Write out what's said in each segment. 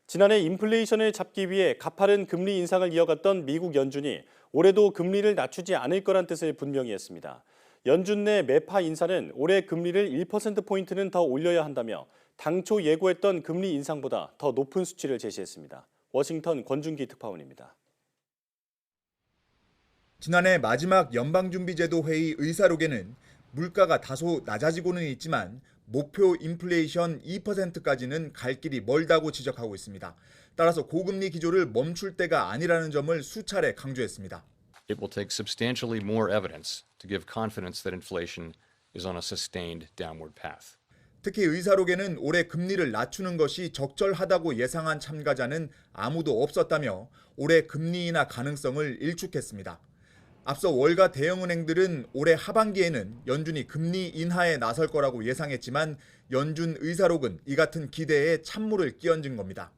지난해 인플레이션을 잡기 위해 가파른 금리 인상을 이어갔던 미국 연준이 올해도 금리를 낮추지 않을 거란 뜻을 분명히 했습니다. 연준 내 매파 인사는 올해 금리를 1%포인트는 더 올려야 한다며 당초 예고했던 금리 인상보다 더 높은 수치를 제시했습니다. 워싱턴 권준기 특파원입니다. 지난해 마지막 연방준비제도 회의 의사록에는 물가가 다소 낮아지고는 있지만 목표 인플레이션 2%까지는 갈 길이 멀다고 지적하고 있습니다. 따라서 고금리 기조를 멈출 때가 아니라는 점을 수차례 강조했습니다. It will take substantially more evidence to give confidence that inflation is on a sustained downward path. 특히 의사록에는 올해 금리를 낮추는 것이 적절하다고 예상한 참가자는 아무도 없었다며 올해 금리 인하 가능성을 일축했습니다. 앞서 월가 대형은행들은 올해 하반기에는 연준이 금리 인하에 나설 거라고 예상했지만 연준 의사록은 이 같은 기대에 찬물을 끼얹은 겁니다.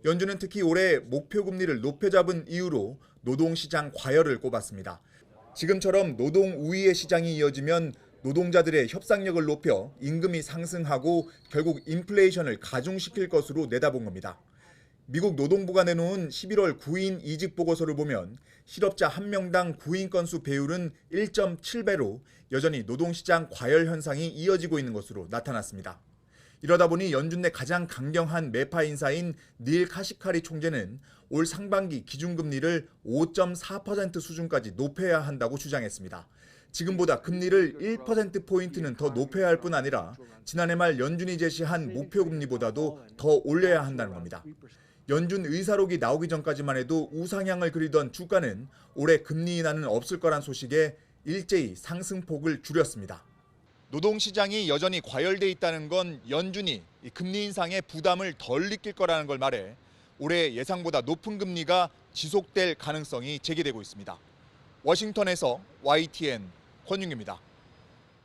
연준은 특히 올해 목표 금리를 높여 잡은 이유로 노동시장 과열을 꼽았습니다. 지금처럼 노동 우위의 시장이 이어지면 노동자들의 협상력을 높여 임금이 상승하고 결국 인플레이션을 가중시킬 것으로 내다본 겁니다. 미국 노동부가 내놓은 11월 구인 이직 보고서를 보면 실업자 1명당 구인 건수 배율은 1.7배로 여전히 노동시장 과열 현상이 이어지고 있는 것으로 나타났습니다. 이러다 보니 연준 내 가장 강경한 매파 인사인 닐 카시카리 총재는 올 상반기 기준금리를 5.4% 수준까지 높여야 한다고 주장했습니다. 지금보다 금리를 1%포인트는 더 높여야 할 뿐 아니라 지난해 말 연준이 제시한 목표 금리보다도 더 올려야 한다는 겁니다. 연준 의사록이 나오기 전까지만 해도 우상향을 그리던 주가는 올해 금리 인하는 없을 거란 소식에 일제히 상승폭을 줄였습니다. 노동시장이 여전히 과열돼 있다는 건 연준이 금리 인상의 부담을 덜 느낄 거라는 걸 말해 올해 예상보다 높은 금리가 지속될 가능성이 제기되고 있습니다. 워싱턴에서 YTN 권윤규입니다.